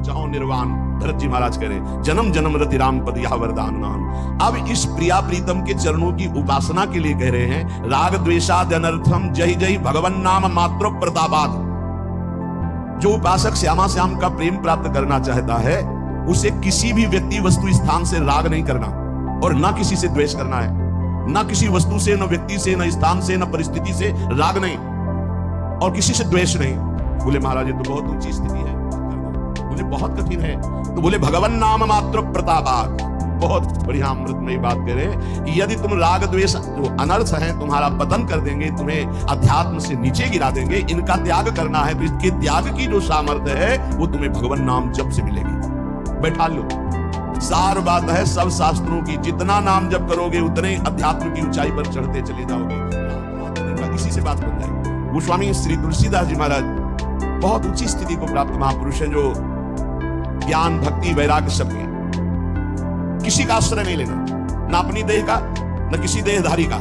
चाहो निर्वाण। भरत जी महाराज कह रहे जन्म जन्म रति राम पद यह वरदान नाम। अब इस प्रिया प्रीतम के चरणों की उपासना के लिए कह रहे हैं राग द्वेषाद अनर्थम जय जय भगवन नाम मात्र प्रतापाद। जो उपासक श्यामा श्याम का प्रेम प्राप्त करना चाहता है उसे किसी भी व्यक्ति वस्तु स्थान से राग नहीं करना और ना किसी से द्वेष करना है, ना किसी वस्तु से, न व्यक्ति से, न स्थान से, न परिस्थिति से राग नहीं और किसी से द्वेष नहीं। बोले महाराज ये तो बहुत ऊंची स्थिति है, मुझे बहुत कठिन है। तो बोले भगवन नाम मात्र प्रतापाद। बहुत बढ़िया अमृतमयी बात करें कि यदि तुम राग द्वेष जो अनर्थ है तुम्हारा पतन कर देंगे, तुम्हें अध्यात्म से नीचे गिरा देंगे, इनका त्याग करना है तो इसके त्याग की जो सामर्थ्य है वो तुम्हें भगवन नाम जप से मिलेगी। बैठा लो, सार बात है सब शास्त्रों की, जितना नाम जप करोगे उतने अध्यात्म की ऊंचाई पर चढ़ते चले जाओगे। इसी से बात बन जाएगी। गोस्वामी श्री तुलसीदास जी महाराज बहुत ऊंची स्थिति को प्राप्त महापुरुष हैं जो ज्ञान भक्ति वैराग्य सबके, किसी का आश्रय नहीं लेना, ना अपनी देह का न किसी देहधारी का,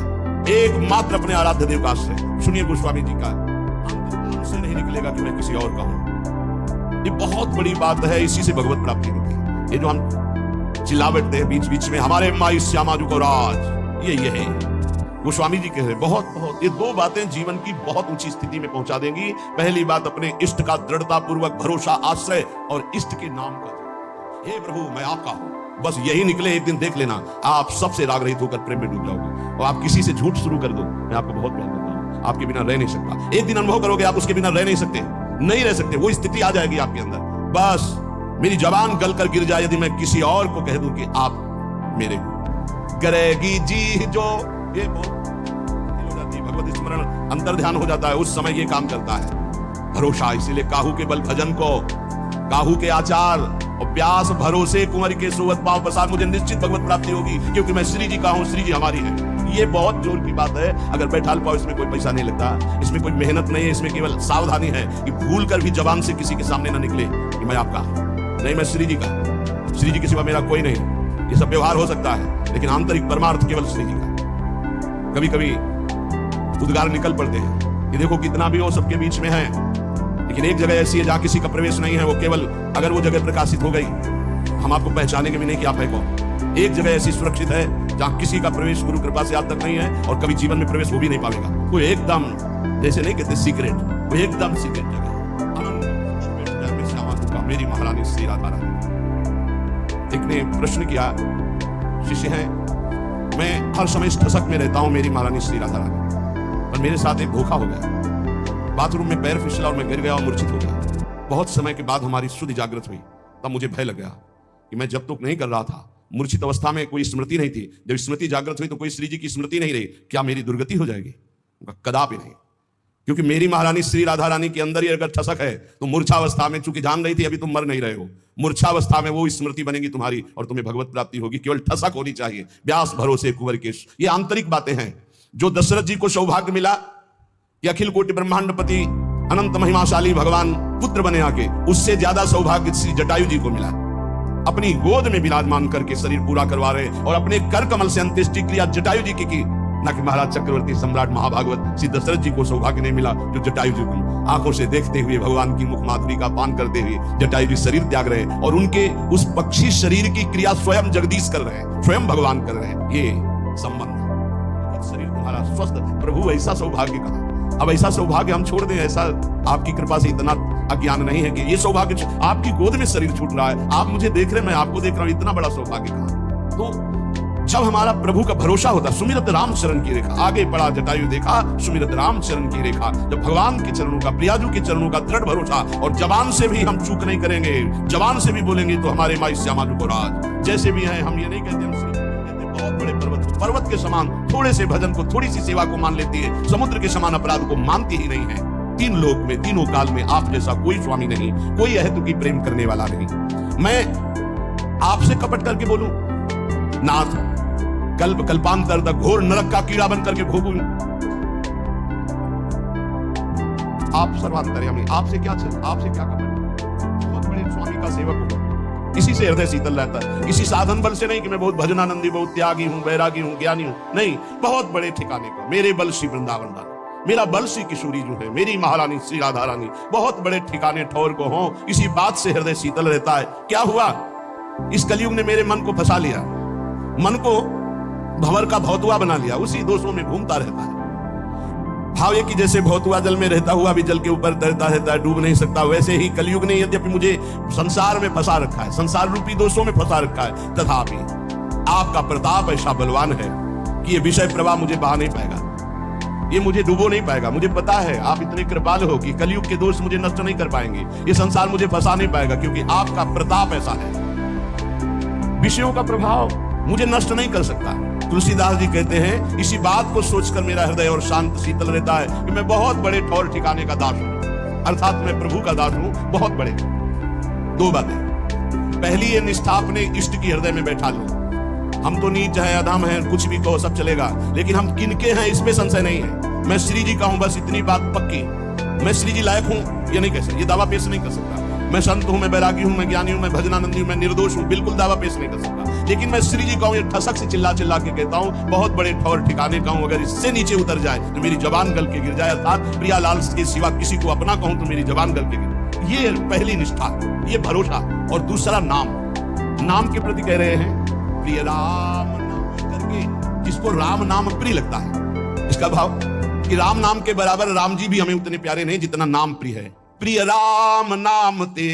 एकमात्र अपने आराध्य देव का आश्रय। सुनिए गोस्वामी जी का, अंतर्मुख से नहीं निकलेगा कि मैं किसी और का हूं। ये बहुत बड़ी बात है, इसी से भगवत प्राप्ति होती है। ये जो हम चिल्लावटते हैं बीच बीच में हमारे माई श्यामा जी को राज, ये है गोस्वामी जी कह रहे बहुत ये दो बातें जीवन की बहुत ऊंची स्थिति में पहुंचा देंगी। पहली बात अपने इष्ट का दृढ़ता पूर्वक भरोसा आश्रय और इष्ट के नाम का, हे प्रभु मैं आपका हूं, बस यही निकले एक दिन देख लेना आप सबसे राग रहित होकर प्रेम में डूब जाओगे। और आप किसी से झूठ शुरू कर दो, मैं आपको बहुत प्यार करता हूं, आपके बिना रह नहीं सकता, एक दिन अनुभव करोगे आप उसके बिना रह नहीं सकते, नहीं रह सकते, वो स्थिति आ जाएगी आपके अंदर। बस मेरी जबान गल कर गिर जाए यदि मैं किसी और को कह दूं कि आप मेरे करेगी जी जो, ये भगवत स्मरण अंतर ध्यान हो जाता है, उस समय ये काम करता है भरोसा। इसीलिए काहू के बल भजन को, काहू के आचार और प्यास भरोसे कुंवर के सोवत पाव प्रसाद, मुझे निश्चित भगवत प्राप्ति होगी क्योंकि मैं श्री जी का हूं, श्री जी हमारी है। ये बहुत जोर की बात है। अगर बैठा पाओ, इसमें कोई पैसा नहीं लगता, इसमें कोई मेहनत नहीं है, इसमें केवल सावधानी है कि भूल कर भी जबान से किसी के सामने ना निकले कि मैं आपका नहीं, मैं श्री जी का, श्री जी के सिवा मेरा कोई नहीं। ये सब व्यवहार हो सकता है लेकिन आंतरिक परमार्थ केवल श्री जी का। कभी कभी उद्गार निकल पड़ते हैं, ये देखो कितना भी हो सबके बीच में है, लेकिन एक जगह ऐसी है जहां किसी का प्रवेश नहीं है, वो केवल अगर वो जगह प्रकाशित हो गई हम आपको पहचानेंगे भी नहीं कि आप है कौन। एक जगह ऐसी सुरक्षित है जहां किसी का प्रवेश गुरु कृपा से आज तक नहीं है और कभी जीवन में प्रवेश हो भी नहीं पाएगा। वो एकदम जैसे नहीं कहते सीक्रेट, वो एकदम सीक्रेट जगह है। मेरी महारानी श्री राधा रानी। एक ने प्रश्न किया, शिष्य है मैं हर समय इस ठसक में रहता हूं मेरी महारानी श्री राधा रानी, पर मेरे साथ एक धोखा हो गया, बाथरूम में पैर फिसला और मैं गिर गया और मूर्छित हो गया। बहुत समय के बाद हमारी शुद्ध जागृत हुई, तब मुझे भय लग गया कि मैं जब तक नहीं कर रहा था, मूर्छित अवस्था में कोई स्मृति नहीं थी, जब स्मृति जागृत हुई तो कोई श्री जी की स्मृति नहीं रही, क्या मेरी दुर्गति हो जाएगी? कदापि नहीं, क्योंकि मेरी महारानी श्री राधा रानी के अंदर ही अगर ठसक है तो मूर्छावस्था में, चूंकि जान रही थी अभी तुम मर नहीं रहे हो, मूर्छावस्था में वो स्मृति बनेगी तुम्हारी और तुम्हें भगवत प्राप्ति होगी। केवल ठसक होनी चाहिए, व्यास भरोसे कुंवर केश। ये आंतरिक बातें हैं। जो दशरथ जी को सौभाग्य मिला कि अखिल कोटि ब्रह्मांडपति अनंत महिमाशाली भगवान पुत्र बने आके, उससे ज्यादा सौभाग्य श्री जटायु जी को मिला। अपनी गोद में विराजमान करके शरीर पूरा करवा रहे और अपने कर कमल से अंत्येष्टि क्रिया जटायु जी की, ना कि महाराज चक्रवर्ती सम्राट महाभागवत श्री दशरथ जी को सौभाग्य नहीं मिला जो जटायु जी को आंखों से देखते हुए भगवान की मुख माधुरी का पान करते हुए जटायु जी शरीर त्याग रहे हैं और उनके उस पक्षी शरीर की क्रिया स्वयं जगदीश कर रहे हैं, स्वयं भगवान कर रहे हैं। ये संबंध, शरीर तुम्हारा स्वस्थ, प्रभु ऐसा सौभाग्य कहा। अब ऐसा सौभाग्य हम छोड़ दें, ऐसा आपकी कृपा से इतना अज्ञान नहीं है कि ये सौभाग्य आपकी गोद में शरीर छूट रहा है, आप मुझे देख रहे हैं, मैं आपको देख रहा हूं, इतना बड़ा सौभाग्य कहा। तो जब हमारा प्रभु का भरोसा होता, सुमिरत राम चरण की रेखा, आगे बढ़ा जटायु देखा सुमिरत राम चरण की रेखा, जब भगवान के चरणों का, प्रियाजू के चरणों का दृढ़ भरोसा, और जबान से भी हम चूक नहीं करेंगे, जबान से भी बोलेंगे तो हमारे माई श्यामा जी को राज। जैसे भी हैं हम ये नहीं कहते, हम बहुत बड़े पर्वत के समान थोड़े से भजन को, थोड़ी सी सेवा को मान लेती है, समुद्र के समान अपराध को मानती ही नहीं है। तीन लोक में, तीनों काल में आप जैसा कोई स्वामी नहीं, कोई अहेतु की प्रेम करने वाला नहीं। मैं आपसे कपट करके बोलूं, नाथ कल्प कल्पांतर तक घोर नरक का कीड़ा बन करके भोगूं, आप सर्वांतर्यामी, आपसे क्या कपट? बहुत बड़े स्वामी का सेवक हो, इसी से हृदय शीतल रहता है, किसी साधन बल से नहीं कि मैं बहुत भजनानंदी, बहुत त्यागी हूं, वैरागी हूं, ज्ञानी हूं, नहीं, बहुत बड़े ठिकाने को मेरे बल श्री वृंदावन डालो। मेरा बल श्री किशोरी जो है, मेरी महारानी श्री राधा रानी बहुत बड़े ठिकाने ठौर को हो, इसी बात से हृदय शीतल रहता है। क्या हुआ, इस कलयुग ने मेरे मन को फंसा लिया, मन को भंवर का भौतुआ बना लिया, उसी दोषों में घूमता रहता है। भाव ये कि जैसे भौतुआ जल में रहता हुआ भी जल के ऊपर तैरता रहता है, डूब नहीं सकता, वैसे ही कलयुग ने यद्यपि मुझे संसार में फंसा रखा है, संसार रूपी दोषों में फंसा रखा है, तथापि आपका प्रताप ऐसा बलवान है कि ये विषय प्रवाह मुझे बहा नहीं पाएगा, ये मुझे डूबो नहीं पाएगा। मुझे पता है आप इतने कृपालु हो कि कलयुग के दोष मुझे नष्ट नहीं कर पाएंगे, ये संसार मुझे फंसा नहीं पाएगा, क्योंकि आपका प्रताप ऐसा है, विषयों का प्रभाव मुझे नष्ट नहीं कर सकता। तुलसीदास जी कहते हैं, इसी बात को सोचकर मेरा हृदय और शांत शीतल रहता है कि मैं बहुत बड़े ठौर ठिकाने का दास हूं, अर्थात मैं प्रभु का दास हूं, बहुत बड़े। दो बातें, पहली ये निष्ठा अपने इष्ट की हृदय में बैठा लो। हम तो नीच है, अधम है, कुछ भी कहो सब चलेगा, लेकिन हम किनके हैं इसमें संशय नहीं है। मैं श्री जी का हूं, बस इतनी बात पक्की। मैं श्री जी लायक हूं ये नहीं कह सकता, ये दावा पेश नहीं कर सकता। मैं संत हूं, मैं बैरागी हूं, मैं ज्ञानी हूं, मैं भजनानंदी हूं, मैं निर्दोष हूं, बिल्कुल दावा पेश नहीं कर सकता। लेकिन मैं श्री जी का हूं, ये ठसक से चिल्ला चिल्ला के कहता हूं, बहुत बड़े ठौर ठिकाने का हूं। अगर इससे नीचे उतर जाए तो मेरी जबान गल के गिर जाए, अर्थात प्रियालाल के सिवा किसी को अपना कहूं तो मेरी जबान गल के गिर। ये पहली निष्ठा, ये भरोसा। और दूसरा नाम, नाम के प्रति कह रहे हैं प्रिय राम नाम करके, जिसको राम नाम प्रिय लगता है। इसका भाव कि राम नाम के बराबर राम जी भी हमें उतने प्यारे नहीं जितना नाम प्रिय है। प्रिय राम नाम ते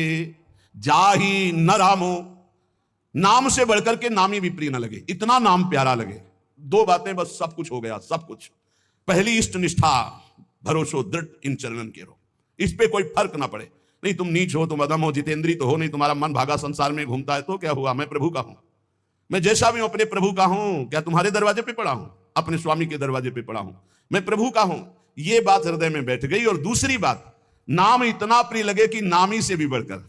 जाहि न रामो, नाम से बढ़कर के नाम ही भी प्रिय न लगे, इतना नाम प्यारा लगे। दो बातें बस सब कुछ हो गया, सब कुछ। पहली इष्ट निष्ठा, भरोसो दृढ़ इन चरणन के रो, इस पे कोई फर्क ना पड़े। नहीं तुम नीच हो, तुम अधम हो, जितेंद्री तो हो नहीं, तुम्हारा मन भागा संसार में घूमता है, तो क्या हुआ, मैं प्रभु का हूं, मैं जैसा भी हूं अपने प्रभु का हूं। क्या तुम्हारे दरवाजे पे पड़ा हूं, अपने स्वामी के दरवाजे पे पड़ा हूं, मैं प्रभु का हूं। ये बात हृदय में बैठ गई। और दूसरी बात, नाम इतना प्रिय लगे कि नामी से भी बढ़कर,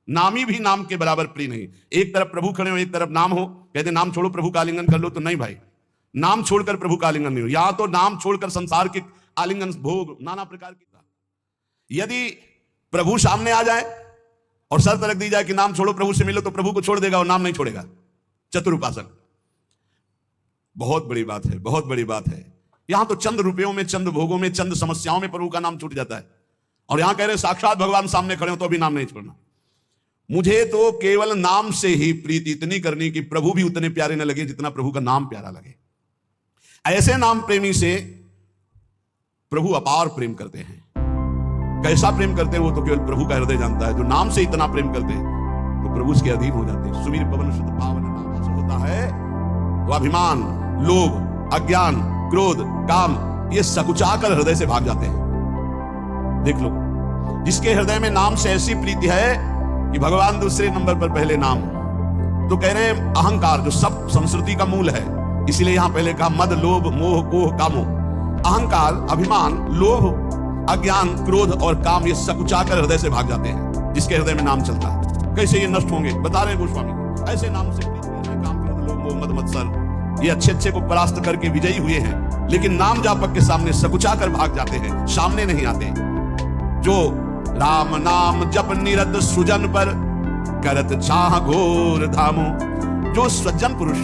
नामी भी नाम के बराबर प्रिय नहीं। एक तरफ प्रभु खड़े हो, एक तरफ नाम हो, कहते नाम छोड़ो प्रभु का आलिंगन कर लो, तो नहीं भाई, नाम छोड़कर प्रभु का आलिंगन नहीं हो। यहां तो नाम छोड़कर संसार के आलिंगन, भोग, नाना प्रकार की। यदि प्रभु सामने आ जाए और शर्त रख दी जाए कि नाम छोड़ो प्रभु से मिलो, तो प्रभु को छोड़ देगा और नाम नहीं छोड़ेगा। चतुर उपासक, बहुत बड़ी बात है, बहुत बड़ी बात है। यहां तो चंद रुपयों में, चंद भोगों में, चंद समस्याओं में प्रभु का नाम छूट जाता है, और यहां कह रहे साक्षात भगवान सामने खड़े हो तो भी नाम नहीं छोड़ना। मुझे तो केवल नाम से ही प्रीति इतनी करनी कि प्रभु भी उतने प्यारे न लगे जितना प्रभु का नाम प्यारा लगे। ऐसे नाम प्रेमी से प्रभु अपार प्रेम करते हैं। कैसा प्रेम करते हैं वो तो केवल प्रभु का हृदय जानता है। जो नाम से इतना प्रेम करते हैं तो प्रभु उसके अधीन हो जाते हैं। सुवीर पवन सुत पावन नाम से होता है तो अभिमान, लोभ, अज्ञान, क्रोध, काम, ये सकुचा कर हृदय से भाग जाते हैं। देख लो, जिसके हृदय में नाम से ऐसी प्रीति है कि भगवान दूसरे नंबर पर, पहले नाम। तो कह रहे हैं अहंकार जो सब संस्कृति का मूल है, इसीलिए यहां पहले कहा मद, लोभ, मोह, कोह, कामो। अहंकार, अभिमान, लोभ, अज्ञान, क्रोध और काम, ये सकुचा कर हृदय से भाग जाते हैं जिसके हृदय में नाम चलता है। कैसे ये नष्ट होंगे, बता रहे हैं गोस्वामी। ऐसे नाम से काम, क्रोध, लोभ, मोह, मद, मत्सर, ये अच्छे अच्छे को परास्त करके विजयी हुए हैं, लेकिन नाम जापक के सामने सकुचा कर भाग जाते हैं, सामने नहीं आते। जो राम नाम जप निरत सुजन पर करत चाह घोर धामो, जो सज्जन पुरुष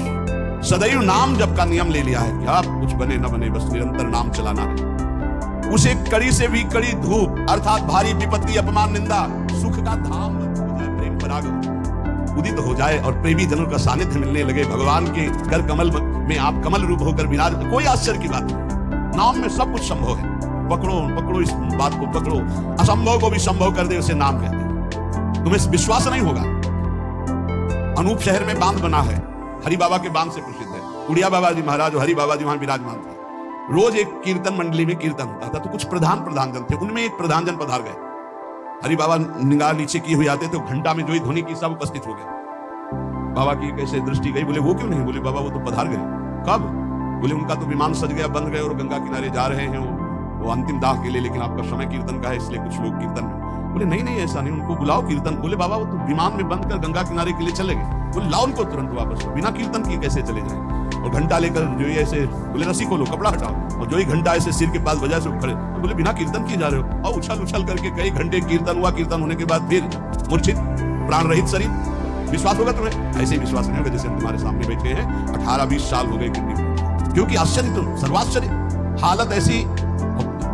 सदैव नाम जप का नियम ले लिया है, क्या कुछ बने न बने बस निरंतर नाम चलाना है, उसे कड़ी से भी कड़ी धूप अर्थात भारी विपत्ति, अपमान, निंदा, सुख का धाम हो जाए, प्रेम पराग उदित हो जाए और प्रेमी जनों का सानिध्य मिलने लगे। भगवान के कर कमल में आप कमल रूप होकर विराज, कोई आश्चर्य की बात नहीं। नाम में सब कुछ संभव है। पकड़ो पकड़ो इस बात को, पकड़ो, असंभव को भी संभव कर दे, उसे नाम कहते हैं। तुम्हें विश्वास नहीं होगा। अनूप शहर में बांध बना है, हरि बाबा के बांध से प्रसिद्ध है। उड़िया बाबा जी महाराज और हरि बाबा जी वहां विराजमान थे। रोज एक कीर्तन मंडली में कीर्तन होता था, तो कुछ प्रधान जन थे, उनमें एक प्रधान जन पधार गए। हरि बाबा निगाह नीचे किए हुए आते थे, घंटा में जो ही ध्वनि की सब उपस्थित हो गए। बाबा की कैसे दृष्टि गई, बोले वो क्यों नहीं, बोले बाबा वो तो पधार गए। कब, बोले उनका तो विमान सज गया, बंद गए और गंगा किनारे जा रहे हैं वो अंतिम दाह के लिए, लेकिन आपका समय कीर्तन का है इसलिए कुछ लोग कीर्तन में। बोले नहीं नहीं ऐसा नहीं, उनको बुलाओ कीर्तन। बोले बाबा वो तो विमान में बंद कर गंगा किनारे के लिए चले गए। बोले लाओ उनको तुरंत वापस, बिना कीर्तन किए कैसे चले जाए। और घंटा लेकर जो ही ऐसे, बोले रस्सी खोलो, कपड़ा हटाओ, और जो ही घंटा ऐसे सिर के पास बजा से खड़े, तो बोले बिना कीर्तन किए जा रहे हो। और उछल उछल करके कई घंटे कीर्तन हुआ। कीर्तन होने के बाद फिर मूर्छित, प्राण रहित शरीर। विश्वास होगा तुम्हें? ऐसे ही विश्वास नहीं होगा जैसे हम तुम्हारे सामने बैठे हैं, 18-20 साल हो गए, क्योंकि आश्चर्य तो सर्वाश्चर्य हालत ऐसी।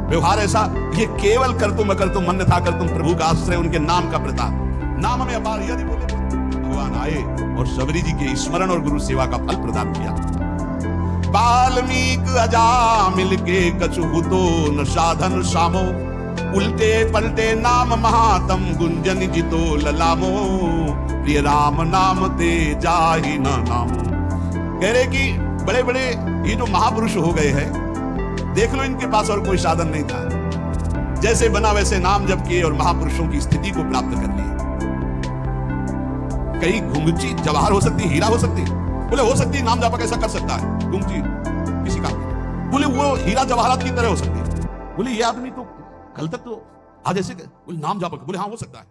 व्यवहार ऐसा, ये केवल कर तुम अकर तुम मन था कर तुम प्रभु का आश्रय, उनके नाम का प्रताप, नाम में अपार। यदि बोले भगवान आए और सबरी जी के स्मरण और गुरु सेवा का फल प्रदान किया। वाल्मीकि अजामिल के कछु तो न साधन सामो, उल्टे पलटे नाम महातम गुंजन जितो ललामो, प्रिय राम नाम ते जाहि न नामो। कह रहे कि बड़े बड़े ये जो महापुरुष हो गए हैं, देख लो इनके पास और कोई साधन नहीं था, जैसे बना वैसे नाम जप किए और महापुरुषों की स्थिति को प्राप्त कर लिया। कहीं घुंघची जवाहर हो सकती, हीरा हो सकती, बोले हो सकती, नाम जापा कैसा कर सकता है घुंघची किसी काम की, बोले वो हीरा जवाहरात की तरह हो सकती है। बोले ये आदमी तो कल तक तो आज ऐसे, बोले नाम जापा, बोले हाँ हो सकता है।